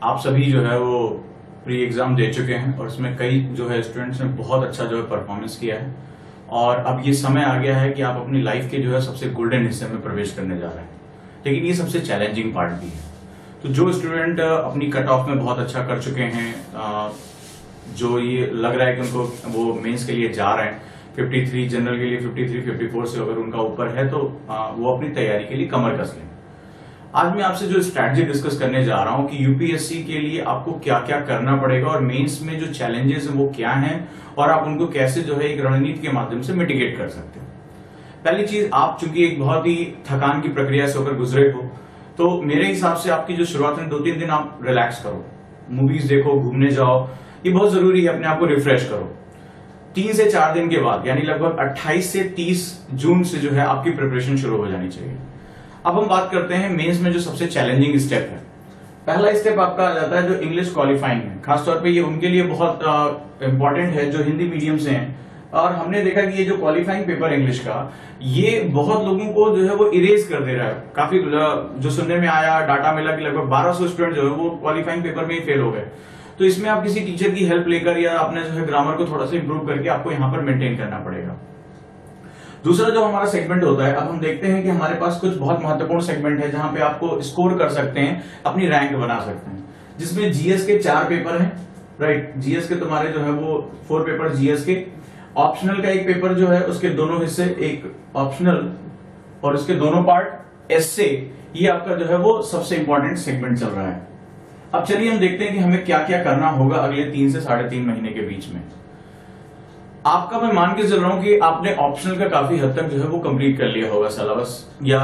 आप सभी जो है वो प्री एग्जाम दे चुके हैं और इसमें कई जो है स्टूडेंट्स ने बहुत अच्छा जो है परफॉर्मेंस किया है और अब ये समय आ गया है कि आप अपनी लाइफ के जो है सबसे गोल्डन हिस्से में प्रवेश करने जा रहे हैं। लेकिन ये सबसे चैलेंजिंग पार्ट भी है। तो जो स्टूडेंट अपनी कट ऑफ में बहुत अच्छा कर चुके हैं, जो ये लग रहा है कि उनको वो मेंस के लिए जा रहे हैं, 53 जनरल के लिए 53 54 से अगर उनका ऊपर है तो वो अपनी तैयारी के लिए कमर कस लें। आज मैं आपसे जो स्ट्रैटेजी डिस्कस करने जा रहा हूं कि यूपीएससी के लिए आपको क्या क्या करना पड़ेगा और मेंस में जो चैलेंजेस हैं वो क्या हैं और आप उनको कैसे जो है एक रणनीति के माध्यम से मिटिगेट कर सकते हैं। पहली चीज, आप चूंकि एक बहुत ही थकान की प्रक्रिया से होकर गुजरे हो तो मेरे हिसाब से आपकी जो शुरुआत में 2-3 दिन आप रिलैक्स करो, मूवीज देखो, घूमने जाओ, ये बहुत जरूरी है। अपने आप को रिफ्रेश करो। 3 से 4 दिन के बाद यानी लगभग 28 से 30 जून से जो है आपकी प्रिपरेशन शुरू हो जानी चाहिए। अब हम बात करते हैं मेंस में जो सबसे चैलेंजिंग स्टेप है। पहला स्टेप आपका आ जाता है जो इंग्लिश क्वालिफाइंग है। खासतौर पे ये उनके लिए बहुत इंपॉर्टेंट है जो हिंदी मीडियम से हैं। और हमने देखा कि ये जो क्वालिफाइंग पेपर इंग्लिश का, ये बहुत लोगों को जो है वो इरेज कर दे रहा है। काफी जो सुनने में आया, डाटा मिला कि लगभग 1200 स्टूडेंट जो है वो क्वालिफाइंग पेपर में ही फेल हो गए। तो इसमें आप किसी टीचर की हेल्प लेकर या अपने जो है ग्रामर को थोड़ा सा इंप्रूव करके आपको यहाँ पर मेंटेन करना पड़ेगा। दूसरा जो हमारा सेगमेंट होता है, अब हम देखते हैं कि हमारे पास कुछ बहुत महत्वपूर्ण सेगमेंट है जहां पे आपको स्कोर कर सकते हैं, अपनी रैंक बना सकते हैं, जिसमें जीएस के 4 पेपर हैं। राइट, जीएस के तुम्हारे जो है वो 4 पेपर जीएस के, ऑप्शनल का एक पेपर जो है उसके दोनों हिस्से, एक ऑप्शनल और उसके दोनों पार्ट एस्से, ये आपका जो है वो सबसे इंपॉर्टेंट सेगमेंट चल रहा है। अब चलिए हम देखते हैं कि हमें क्या क्या करना होगा अगले 3 से 3.5 महीने के बीच में। आपका मैं मान के चल रहा हूं कि आपने ऑप्शनल का काफी हद तक जो है वो कंप्लीट कर लिया होगा सिलेबस, या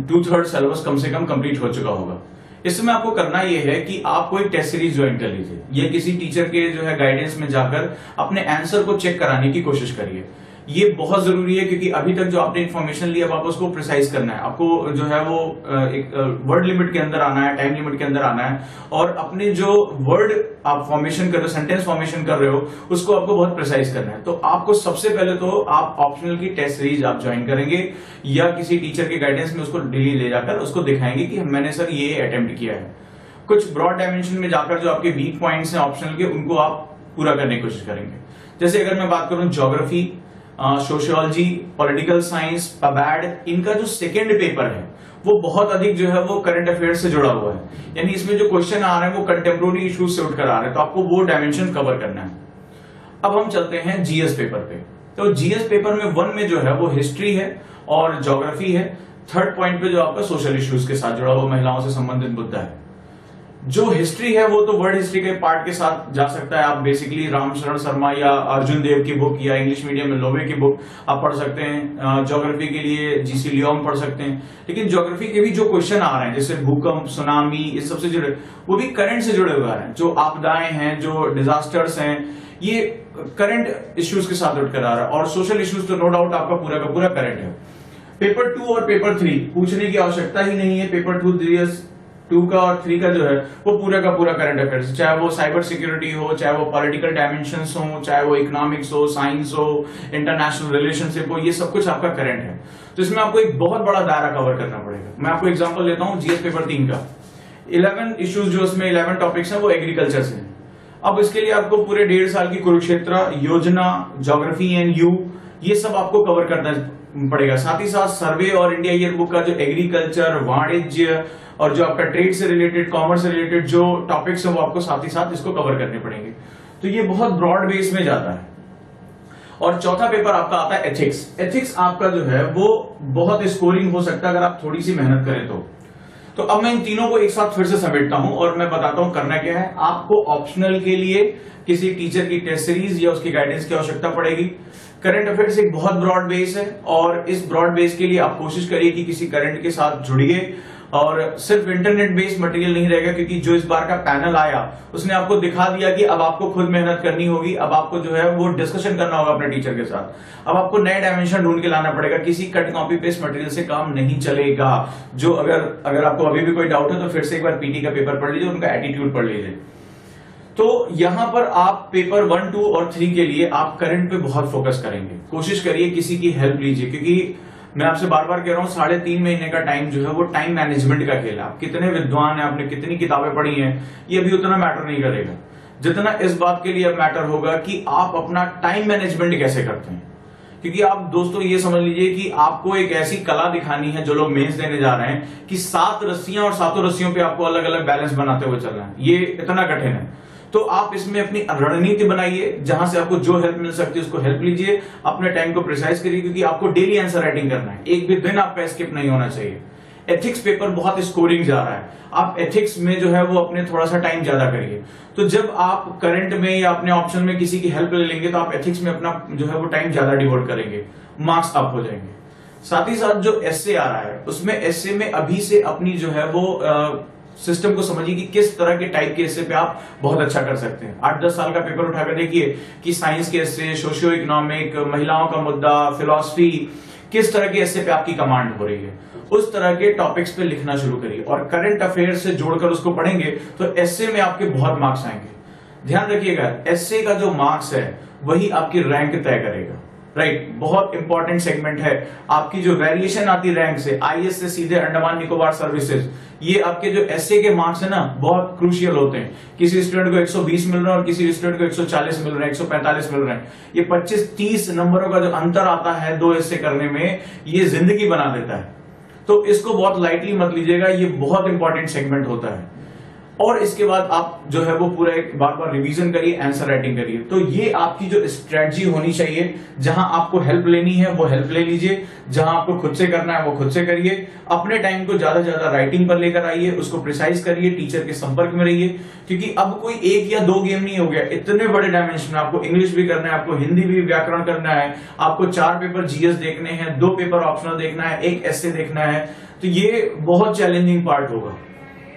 2/3 सिलेबस कम से कम कंप्लीट हो चुका होगा। इसमें आपको करना यह है कि आप कोई टेस्ट सीरीज ज्वाइन कर लीजिए या किसी टीचर के जो है गाइडेंस में जाकर अपने आंसर को चेक कराने की कोशिश करिए। ये बहुत जरूरी है क्योंकि अभी तक जो आपने इन्फॉर्मेशन ली, अब आप उसको प्रिसाइज करना है। आपको जो है वो एक वर्ड लिमिट के अंदर आना है, टाइम लिमिट के अंदर आना है और अपने जो वर्ड आप फॉर्मेशन कर रहे हो, सेंटेंस फॉर्मेशन कर रहे हो, उसको आपको बहुत प्रिसाइज करना है। तो आपको सबसे पहले तो आप ऑप्शनल की टेस्ट सीरीज आप ज्वाइन करेंगे या किसी टीचर के गाइडेंस में उसको डेली ले जाकर उसको दिखाएंगे कि मैंने सर ये अटेम्प्ट किया है। कुछ ब्रॉड डायमेंशन में जाकर जो आपके वीक पॉइंट्स हैं ऑप्शनल के, उनको आप पूरा करने की कोशिश करेंगे। जैसे अगर मैं बात करूं ज्योग्राफी, सोशियोलॉजी, पॉलिटिकल साइंस, पबैड, इनका जो सेकेंड पेपर है वो बहुत अधिक जो है वो करंट अफेयर्स से जुड़ा हुआ है। यानी इसमें जो क्वेश्चन आ रहे हैं वो कंटेम्प्रोरी इश्यूज से उठकर आ रहे हैं, तो आपको वो डायमेंशन कवर करना है। अब हम चलते हैं जीएस पेपर पे। तो जीएस पेपर में 1 में जो है वो हिस्ट्री है और ज्योग्राफी है। 3rd पॉइंट पे जो आपका सोशल इश्यूज के साथ जुड़ा हुआ महिलाओं से संबंधित मुद्दा है। जो हिस्ट्री है वो तो वर्ल्ड हिस्ट्री के पार्ट के साथ जा सकता है। आप बेसिकली रामशरण शर्मा या अर्जुन देव की बुक या इंग्लिश मीडियम में लोवे की बुक आप पढ़ सकते हैं। ज्योग्राफी के लिए जीसी लियोंग पढ़ सकते हैं। लेकिन ज्योग्राफी के भी जो क्वेश्चन आ रहे हैं जैसे भूकंप, सुनामी, इस सबसे जुड़े, वो भी करंट से जुड़े हुए हैं। जो आपदाएं हैं, जो डिजास्टर्स हैं, ये करंट इश्यूज के साथ उठकर आ रहा है। और सोशल इश्यूज तो नो डाउट आपका पूरा का पूरा करंट है। पेपर 2 और पेपर 3 पूछने की आवश्यकता ही नहीं है। पेपर 2 का और 3 का जो है वो पूरा का पूरा करंट अफेयर्स, चाहे वो साइबर सिक्योरिटी हो, चाहे वो पॉलिटिकल डायमेंशंस हो, चाहे वो इकोनॉमिक्स हो, साइंस हो, इंटरनेशनल रिलेशनशिप हो, ये सब कुछ आपका करंट है। तो इसमें आपको एक बहुत बड़ा दायरा कवर करना पड़ेगा। मैं आपको एग्जांपल लेता हूं जीएस पेपर 3 का। 11 इश्यूज जो उसमें 11 टॉपिक्स हैं वो एग्रीकल्चर से हैं। अब इसके लिए आपको पूरे 1.5 साल की कुरुक्षेत्र योजना, ज्योग्राफी एंड यू, ये सब आपको कवर करना पड़ेगा। साथ ही साथ सर्वे और इंडिया ईयर बुक का जो एग्रीकल्चर, वाणिज्य और जो आपका ट्रेड से रिलेटेड, कॉमर्स से रिलेटेड जो टॉपिक्स है वो आपको साथ ही साथ इसको कवर करने पड़ेंगे। तो ये बहुत ब्रॉड बेस में जाता है। और चौथा पेपर आपका आता है एथिक्स। एथिक्स आपका जो है वो बहुत स्कोरिंग हो सकता है अगर आप थोड़ी सी मेहनत करें तो अब मैं इन तीनों को एक साथ फिर से समेटता हूं और मैं बताता हूं करना क्या है। आपको ऑप्शनल के लिए किसी टीचर की टेस्ट सीरीज या उसकी गाइडेंस की आवश्यकता पड़ेगी। करंट अफेयर्स एक बहुत ब्रॉड बेस है और इस ब्रॉड बेस के लिए आप कोशिश करिए कि किसी करंट के साथ जुड़िए और सिर्फ इंटरनेट बेस्ड मटेरियल नहीं रहेगा, क्योंकि जो इस बार का पैनल आया उसने आपको दिखा दिया कि अब आपको खुद मेहनत करनी होगी। अब आपको जो है वो डिस्कशन करना होगा अपने टीचर के साथ। अब आपको नए डायमेंशन ढूंढ के लाना पड़ेगा। किसी कट कॉपी पेस्ट मटेरियल से काम नहीं चलेगा। जो अगर आपको अभी भी कोई डाउट है तो फिर से एक बार पीटी का पेपर पढ़ लीजिए, उनका एटीट्यूड पढ़ लीजिए। तो यहां पर आप पेपर 1, 2 और 3 के लिए आप करंट पे बहुत फोकस करेंगे। कोशिश करिए किसी की हेल्प लीजिए, क्योंकि मैं आपसे बार बार कह रहा हूं 3.5 महीने का टाइम जो है वो टाइम मैनेजमेंट का खेल है। आप कितने विद्वान हैं, आपने कितनी किताबें पढ़ी हैं, ये अभी उतना मैटर नहीं करेगा जितना इस बात के लिए अब मैटर होगा कि आप अपना टाइम मैनेजमेंट कैसे करते हैं। क्योंकि आप दोस्तों ये समझ लीजिए कि आपको एक ऐसी कला दिखानी है, जो लोग मेंस देने जा रहे हैं, कि 7 रस्सियां और 7 रस्सियों पे आपको अलग अलग बैलेंस बनाते हुए चलना है। ये इतना कठिन है। तो आप इसमें अपनी रणनीति बनाइए, जहां से आपको जो हेल्प मिल सकती है उसको हेल्प लीजिए, अपने टाइम को प्रिसाइज करिए, क्योंकि आपको डेली आंसर राइटिंग करना है, एक भी दिन आपका स्किप नहीं होना चाहिए। एथिक्स पेपर बहुत स्कोरिंग जा रहा है, आप एथिक्स में जो है वो अपने थोड़ा सा टाइम ज्यादा करिए। तो जब आप करंट में या अपने ऑप्शन में किसी की हेल्प ले लेंगे तो आप एथिक्स में अपना जो है वो टाइम ज्यादा डिवोट करेंगे, मार्क्स अप हो जाएंगे। साथ ही साथ जो एसए आ रहा है, उसमें एसए में अभी से अपनी जो है वो सिस्टम को समझिए कि किस तरह के टाइप के एस्से पे आप बहुत अच्छा कर सकते हैं। 8-10 साल का पेपर उठाकर देखिए कि साइंस के एस्से, सोशियो इकोनॉमिक, महिलाओं का मुद्दा, फिलॉसफी, किस तरह के एस्से पे आपकी कमांड हो रही है, उस तरह के टॉपिक्स पे लिखना शुरू करिए और करंट अफेयर से जोड़कर उसको पढ़ेंगे तो एस्से में आपके बहुत मार्क्स आएंगे। ध्यान रखिएगा, एस्से का जो मार्क्स है वही आपकी रैंक तय करेगा। राइट, बहुत इंपॉर्टेंट सेगमेंट है। आपकी जो वेरिएशन आती रैंक से, आईएएस से सीधे अंडमान निकोबार सर्विसेज, ये आपके जो एसए के मार्क्स है ना बहुत क्रूशियल होते हैं। किसी स्टूडेंट को 120 मिल रहा है और किसी स्टूडेंट को 140 मिल रहे हैं, 145 मिल रहे हैं। ये 25-30 नंबरों का जो अंतर आता है 2 एसए करने में, ये जिंदगी बना देता है। तो इसको बहुत लाइटली मत लीजिएगा, ये बहुत इंपॉर्टेंट सेगमेंट होता है। और इसके बाद आप जो है वो पूरा एक बार बार रिवीजन करिए, आंसर राइटिंग करिए। तो ये आपकी जो स्ट्रेटजी होनी चाहिए, जहां आपको हेल्प लेनी है वो हेल्प ले लीजिए, जहां आपको खुद से करना है वो खुद से करिए। अपने टाइम को ज्यादा से ज्यादा राइटिंग पर लेकर आइए, उसको प्रिसाइज करिए, टीचर के संपर्क में रहिए, क्योंकि अब कोई 1 या 2 गेम नहीं हो गया, इतने बड़े डायमेंशन। आपको इंग्लिश भी करना है, आपको हिंदी भी व्याकरण करना है, आपको 4 पेपर जीएस देखने हैं, 2 पेपर ऑप्शनल देखना है, 1 एस्से देखना है। तो ये बहुत चैलेंजिंग पार्ट होगा,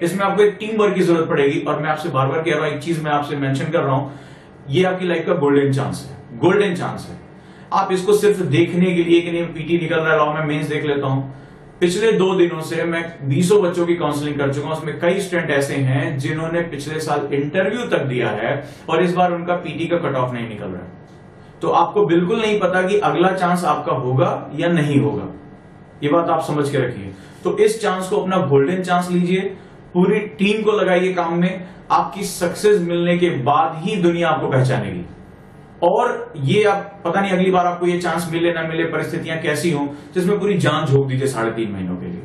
इसमें आपको एक टीम वर्क की जरूरत पड़ेगी। और मैं आपसे बार बार कह रहा हूं, एक चीज मैं आपसे मेंशन कर रहा हूं, ये आपकी लाइफ का गोल्डन चांस है, गोल्डन चांस है। आप इसको सिर्फ देखने के लिए कि नहीं पीटी निकल रहा है, लाओ मैं मेंस देख लेता हूं। पिछले 2 दिनों से मैं 20 बच्चों की काउंसलिंग कर चुका हूं, उसमें कई स्टूडेंट ऐसे हैं जिन्होंने पिछले साल इंटरव्यू तक दिया है और इस बार उनका पीटी का कट ऑफ नहीं निकल रहा है। तो आपको बिल्कुल नहीं पता कि अगला चांस आपका होगा या नहीं होगा, ये बात आप समझ के रखिए। तो इस चांस को अपना गोल्डन चांस लीजिए, पूरी टीम को लगाइए काम में। आपकी सक्सेस मिलने के बाद ही दुनिया आपको पहचानेगी। और ये आप पता नहीं अगली बार आपको ये चांस मिले ना मिले, परिस्थितियां कैसी हो, जिसमें पूरी जान झोंक दीजिए 3.5 महीनों के लिए।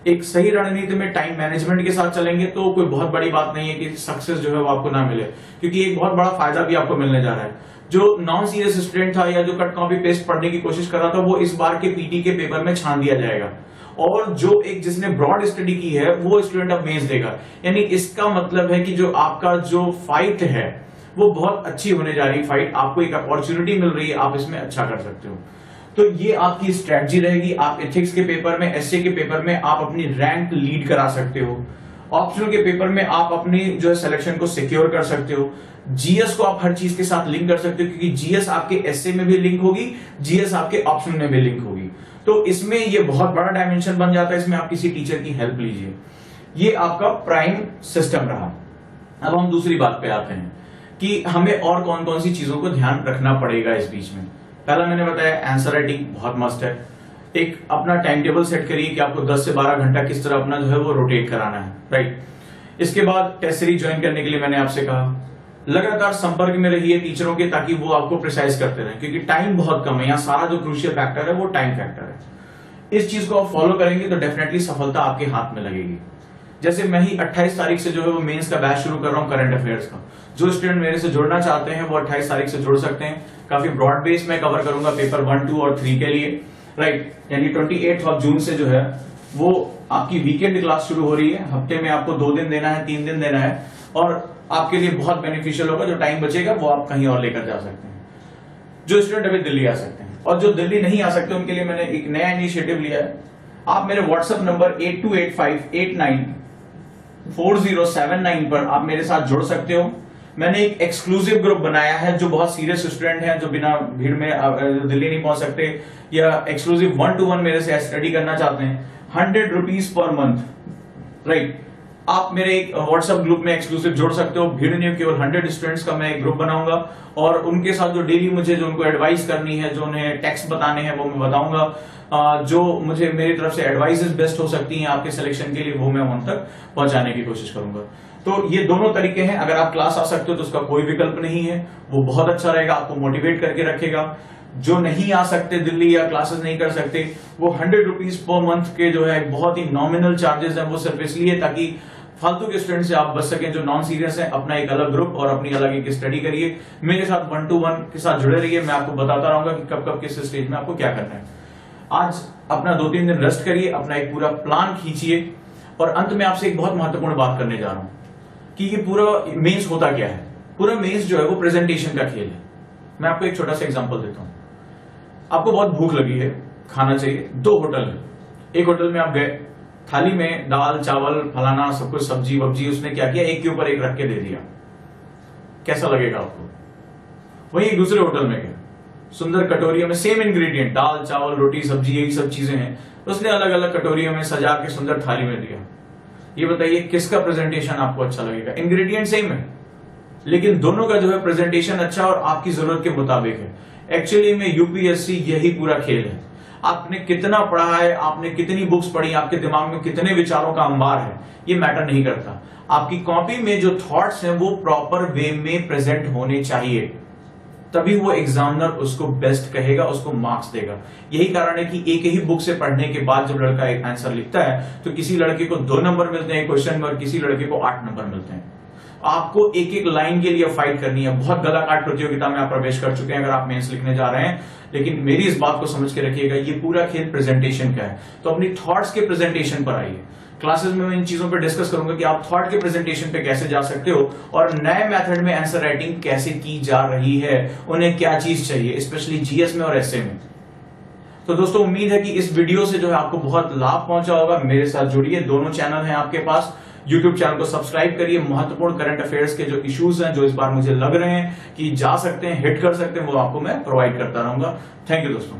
एक सही रणनीति में टाइम मैनेजमेंट के साथ चलेंगे तो कोई बहुत बड़ी बात नहीं है कि सक्सेस जो है वो आपको ना मिले, क्योंकि एक बहुत बड़ा फायदा भी आपको मिलने जा रहा है। जो नॉन सीरियस स्टूडेंट था या जो कट कॉपी पेस्ट पढ़ने की कोशिश कर रहा था, वो इस बार के पीटी के पेपर में छान दिया जाएगा। और जो एक जिसने ब्रॉड स्टडी की है वो स्टूडेंट अब मेंस देगा। यानी इसका मतलब है कि जो आपका जो फाइट है वो बहुत अच्छी होने जा रही है। फाइट आपको एक अपॉर्चुनिटी मिल रही है, आप इसमें अच्छा कर सकते हो। तो ये आपकी स्ट्रेटजी रहेगी। आप एथिक्स के पेपर में, एसए के पेपर में आप अपनी रैंक लीड करा सकते हो। ऑप्शनल के पेपर में आप अपनी जो है सिलेक्शन को सिक्योर कर सकते हो। जीएस को आप हर चीज के साथ लिंक कर सकते हो, क्योंकि जीएस आपके एसए में भी लिंक होगी, जीएस आपके ऑप्शनल में भी लिंक होगी। तो इसमें ये बहुत बड़ा डायमेंशन बन जाता है। इसमें आप किसी टीचर की हेल्प लीजिए। ये आपका प्राइम सिस्टम रहा। अब हम दूसरी बात पे आते हैं कि हमें और कौन कौन सी चीजों को ध्यान रखना पड़ेगा इस बीच में। पहला मैंने बताया आंसर राइटिंग बहुत मस्ट है। एक अपना टाइम टेबल सेट करिए कि आपको 10 से 12 घंटा किस तरह अपना जो है वो रोटेट कराना है। राइट, इसके बाद टेस्ट सीरीज ज्वाइन करने के लिए मैंने आपसे कहा लगातार संपर्क में रहिए टीचरों के, ताकि वो आपको प्रिसाइज करते रहें, क्योंकि टाइम बहुत कम है। यहाँ सारा जो क्रूशियल फैक्टर है वो टाइम फैक्टर है। इस चीज को आप फॉलो करेंगे तो डेफिनेटली सफलता आपके हाथ में लगेगी। जैसे मैं ही 28 तारीख से जो है वो मेंस का बैच शुरू कर रहा हूँ करंट अफेयर्स का। जो स्टूडेंट मेरे से जुड़ना चाहते हैं वो 28 तारीख से जुड़ सकते हैं। काफी ब्रॉड बेस में कवर करूंगा पेपर 1, 2 और 3 के लिए। राइट, यानी 28 जून से जो है वो आपकी वीकेंड क्लास शुरू हो रही है। हफ्ते में आपको 2 दिन देना है, 3 दिन देना है, और आपके लिए बहुत बेनिफिशियल होगा। जो टाइम बचेगा वो आप कहीं और लेकर जा सकते हैं। जो स्टूडेंट अभी दिल्ली आ सकते हैं और जो दिल्ली नहीं आ सकते उनके लिए मैंने एक नया इनिशिएटिव लिया है। आप मेरे व्हाट्सएप नंबर 8285894079 पर आप मेरे साथ जुड़ सकते हो। मैंने एक एक्सक्लूसिव ग्रुप बनाया है। जो बहुत सीरियस स्टूडेंट हैं, जो बिना भीड़ में दिल्ली नहीं पहुंच सकते, या एक्सक्लूसिव 1-to-1 मेरे से स्टडी करना चाहते हैं, 100 रुपीज पर मंथ। राइट, आप मेरे एक व्हाट्सएप ग्रुप में एक्सक्लूसिव जोड़ सकते हो। भीड़ नहीं, केवल 100 स्टूडेंट्स का मैं एक ग्रुप बनाऊंगा और उनके साथ जो डेली मुझे जो उनको एडवाइस करनी है, जो उन्हें टेक्स्ट बताने हैं, वो मैं बताऊंगा। जो मुझे मेरी तरफ से एडवाइसेस बेस्ट हो सकती हैं आपके सिलेक्शन के लिए, वो मैं उन तक पहुंचाने की कोशिश करूंगा। तो ये दोनों तरीके हैं। अगर आप क्लास आ सकते हो तो उसका कोई विकल्प नहीं है, वो बहुत अच्छा रहेगा, आपको मोटिवेट करके रखेगा। जो नहीं आ सकते दिल्ली या क्लासेस नहीं कर सकते, वो 100 रुपीज पर मंथ के जो है बहुत ही नॉमिनल चार्जेस हैं, वो सिर्फ इसलिए ताकि फालतू के स्टूडेंट से आप बच सकें जो नॉन सीरियस है। अपना एक अलग ग्रुप और अपनी अलग एक स्टडी करिए, मेरे साथ 1-to-1 के साथ जुड़े रहिए। मैं आपको बताता रहूंगा कि कब कब किस स्टेज में आपको क्या करना है। आज अपना 2-3 दिन रेस्ट करिए, अपना एक पूरा प्लान खींचिए और अंत में आपसे एक बहुत महत्वपूर्ण बात करने जा रहा हूं कि ये पूरा मेंस होता क्या है। पूरा मेंस जो है वो प्रेजेंटेशन का खेल है। मैं आपको एक छोटा सा एग्जांपल देता हूं। आपको बहुत भूख लगी है, खाना चाहिए, 2 होटल है। एक होटल में आप गए, थाली में दाल चावल फलाना सब कुछ सब्जी वब्जी, उसने क्या किया, एक के ऊपर एक रख के दे दिया। कैसा लगेगा आपको? वहीं दूसरे होटल में गए, सुंदर कटोरियों में सेम इंग्रेडिएंट, दाल चावल रोटी सब्जी यही सब चीजें हैं, उसने अलग अलग कटोरियों में सजा के सुंदर थाली में दिया। ये बताइए किसका प्रेजेंटेशन आपको अच्छा लगेगा? इंग्रेडिएंट सेम है लेकिन दोनों का जो है प्रेजेंटेशन अच्छा और आपकी जरूरत के मुताबिक है। एक्चुअली में यूपीएससी यही पूरा खेल है। आपने कितना पढ़ा है, आपने कितनी बुक्स पढ़ी, आपके दिमाग में कितने विचारों का अंबार है, ये मैटर नहीं करता। आपकी कॉपी में जो थॉट्स हैं वो प्रॉपर वे में प्रेजेंट होने चाहिए, तभी वो एग्जामिनर उसको बेस्ट कहेगा, उसको मार्क्स देगा। यही कारण है कि एक ही बुक से पढ़ने के बाद जब लड़का एक आंसर लिखता है तो किसी लड़के को 2 नंबर मिलते हैं क्वेश्चन में और किसी लड़के को 8 नंबर मिलते हैं। आपको एक एक लाइन के लिए फाइट करनी है। बहुत गलाकाट प्रतियोगिता में आप प्रवेश कर चुके हैं अगर आप मेंस लिखने जा रहे हैं, लेकिन मेरी इस बात को समझ के रखिएगा, ये पूरा खेल प्रेजेंटेशन का है। तो अपनी थॉट्स के प्रेजेंटेशन पर आइए। क्लासेस में मैं इन चीजों पर डिस्कस करूंगा कि आप थॉट के प्रेजेंटेशन पे कैसे जा सकते हो और नए मेथड में आंसर राइटिंग कैसे की जा रही है, उन्हें क्या चीज चाहिए, स्पेशली जीएस में और एसए में। तो दोस्तों उम्मीद है कि इस वीडियो से जो है आपको बहुत लाभ पहुंचा होगा। मेरे साथ जुड़िए, दोनों चैनल हैं आपके पास। यूट्यूब चैनल को सब्सक्राइब करिए। महत्वपूर्ण करंट अफेयर्स के जो इश्यूज हैं, जो इस बार मुझे लग रहे हैं कि जा सकते हैं, हिट कर सकते हैं, वो आपको मैं प्रोवाइड करता रहूंगा। थैंक यू दोस्तों।